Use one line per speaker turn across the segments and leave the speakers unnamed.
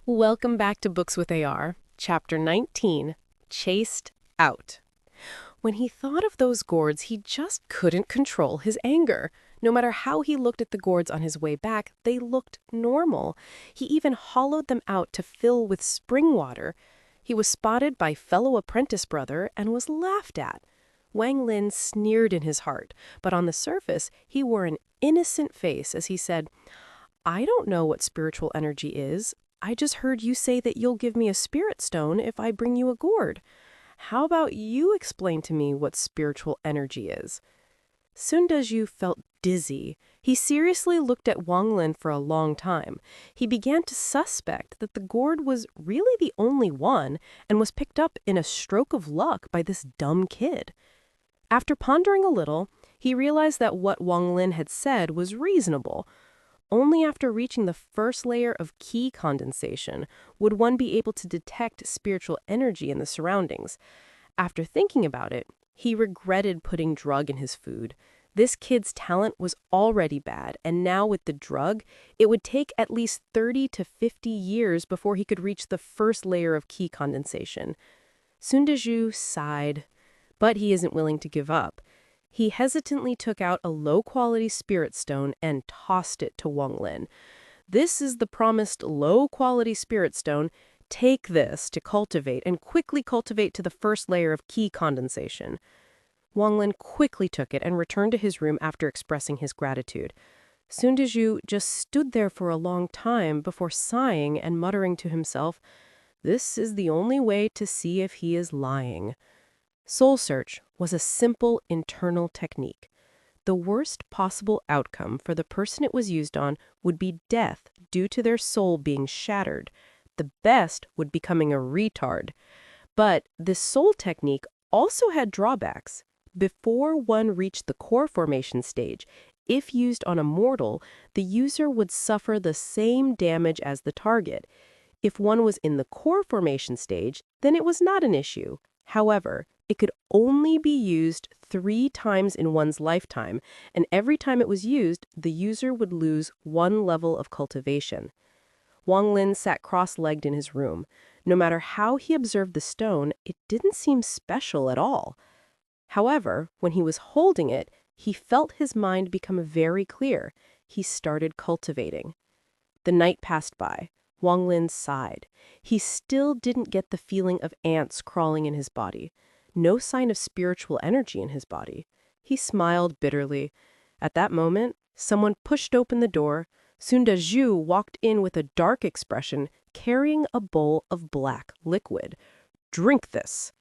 Welcome back to Books with AR, Chapter 19, Chased Out. When he thought of those gourds, he just couldn't control his anger. No matter how he looked at the gourds on his way back, they looked normal. He even hollowed them out to fill with spring water. He was spotted by fellow apprentice brother and was laughed at. Wang Lin sneered in his heart, but on the surface, he wore an innocent face as he said, "I don't know what spiritual energy is. I just heard you say that you'll give me a spirit stone if I bring you a gourd. How about you explain to me what spiritual energy is?" Sun Dezhu felt dizzy. He seriously looked at Wang Lin for a long time. He began to suspect that the gourd was really the only one and was picked up in a stroke of luck by this dumb kid. After pondering a little, he realized that what Wang Lin had said was reasonable. Only after reaching the first layer of key condensation would one be able to detect spiritual energy in the surroundings. After thinking about it, he regretted putting drug in his food. This kid's talent was already bad, and now with the drug, it would take at least 30 to 50 years before he could reach the first layer of key condensation. Sun Dezhu sighed, but he isn't willing to give up. He hesitantly took out a low-quality spirit stone and tossed it to Wang Lin. "This is the promised low-quality spirit stone. Take this to cultivate and quickly cultivate to the first layer of key condensation." Wang Lin quickly took it and returned to his room after expressing his gratitude. Sun Dezhu just stood there for a long time before sighing and muttering to himself, "This is the only way to see if he is lying." Soul search was a simple internal technique. The worst possible outcome for the person it was used on would be death due to their soul being shattered. The best would becoming a retard. But this soul technique also had drawbacks. Before one reached the core formation stage, if used on a mortal, the user would suffer the same damage as the target. If one was in the core formation stage, then it was not an issue. However, it could only be used 3 times in one's lifetime, and every time it was used, the user would lose 1 level of cultivation. Wang Lin sat cross-legged in his room. No matter how he observed the stone, it didn't seem special at all. However, when he was holding it, he felt his mind become very clear. He started cultivating. The night passed by. Wang Lin sighed. He still didn't get the feeling of ants crawling in his body. No sign of spiritual energy in his body. He smiled bitterly. At that moment, someone pushed open the door. Sun Dezhu walked in with a dark expression, carrying a bowl of black liquid. "Drink this."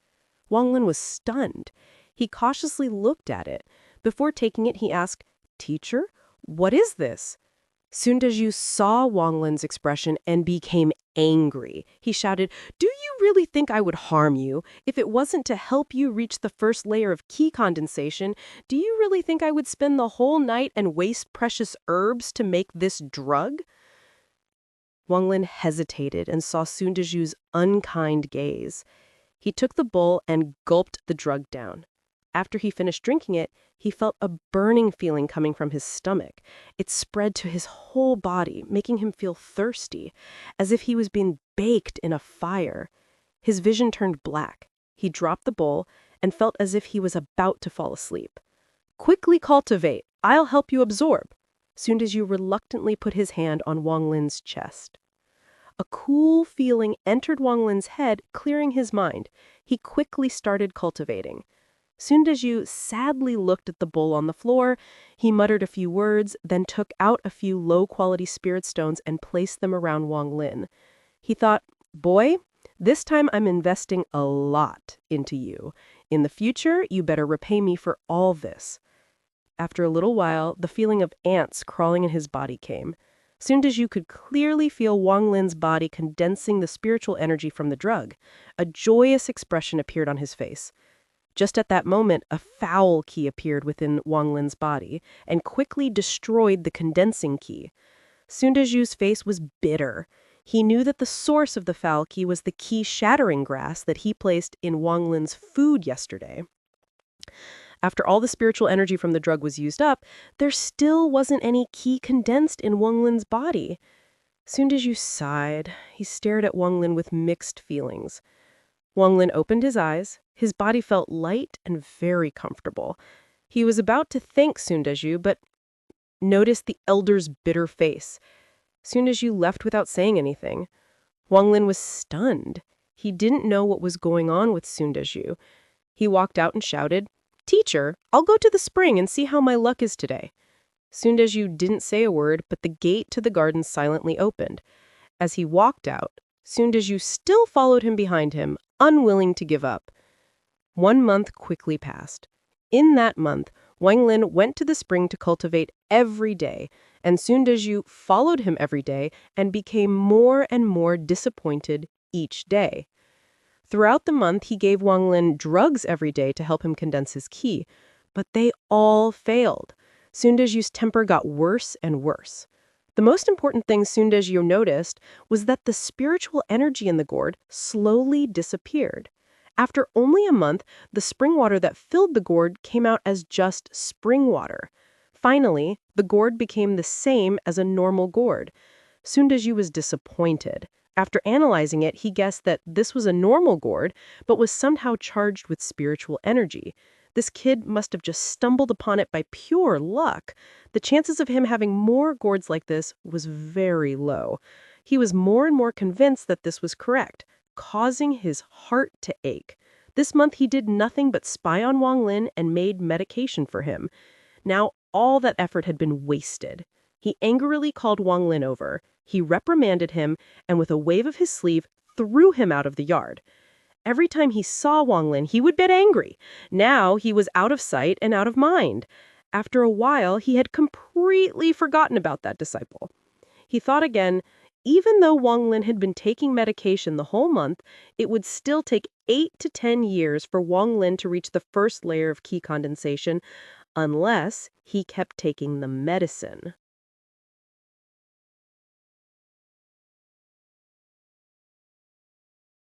Wang Lin was stunned. He cautiously looked at it. Before taking it, he asked, "Teacher, what is this?" Sun Dezhu saw Wang Lin's expression and became angry. He shouted, "Do you really think I would harm you? If it wasn't to help you reach the first layer of key condensation, do you really think I would spend the whole night and waste precious herbs to make this drug?" Wang Lin hesitated and saw Sun Dezhu's unkind gaze. He took the bowl and gulped the drug down. After he finished drinking it, he felt a burning feeling coming from his stomach. It spread to his whole body, making him feel thirsty, as if he was being baked in a fire. His vision turned black. He dropped the bowl and felt as if he was about to fall asleep. "Quickly cultivate. I'll help you absorb." Sun Dezhu reluctantly put his hand on Wang Lin's chest. A cool feeling entered Wang Lin's head, clearing his mind. He quickly started cultivating. Sun Dezhu sadly looked at the bowl on the floor. He muttered a few words, then took out a few low-quality spirit stones and placed them around Wang Lin. He thought, "Boy, this time I'm investing a lot into you. In the future, you better repay me for all this." After a little while, the feeling of ants crawling in his body came. Sun Dezhu could clearly feel Wang Lin's body condensing the spiritual energy from the drug. A joyous expression appeared on his face. Just at that moment, a foul key appeared within Wang Lin's body and quickly destroyed the condensing key. Sun Dezhu's face was bitter. He knew that the source of the foul key was the key shattering grass that he placed in Wang Lin's food yesterday. After all the spiritual energy from the drug was used up, there still wasn't any key condensed in Wang Lin's body. Sundeju sighed. He stared at Wang Lin with mixed feelings. Wang Lin opened his eyes. His body felt light and very comfortable. He was about to thank Sundeju, but noticed the elder's bitter face. Sundeju left without saying anything. Wang Lin was stunned. He didn't know what was going on with Sundeju. He walked out and shouted, "Teacher, I'll go to the spring and see how my luck is today." Sundeju didn't say a word, but the gate to the garden silently opened. As he walked out, Sundeju still followed him behind him, unwilling to give up. 1 month quickly passed. In that month, Wang Lin went to the spring to cultivate every day, and Sundeju followed him every day and became more and more disappointed each day. Throughout the month, he gave Wang Lin drugs every day to help him condense his qi, but they all failed. Sundeju's temper got worse and worse. The most important thing Sundeju noticed was that the spiritual energy in the gourd slowly disappeared. After only a month, the spring water that filled the gourd came out as just spring water. Finally, the gourd became the same as a normal gourd. Sundeju was disappointed. After analyzing it, he guessed that this was a normal gourd, but was somehow charged with spiritual energy. This kid must have just stumbled upon it by pure luck. The chances of him having more gourds like this was very low. He was more and more convinced that this was correct, causing his heart to ache. This month he did nothing but spy on Wang Lin and made medication for him. Now all that effort had been wasted. He angrily called Wang Lin over. He reprimanded him and with a wave of his sleeve threw him out of the yard. Every time he saw Wang Lin, he would get angry. Now he was out of sight and out of mind. After a while, he had completely forgotten about that disciple. He thought again, even though Wang Lin had been taking medication the whole month, it would still take 8 to 10 years for Wang Lin to reach the first layer of qi condensation, unless he kept taking the medicine.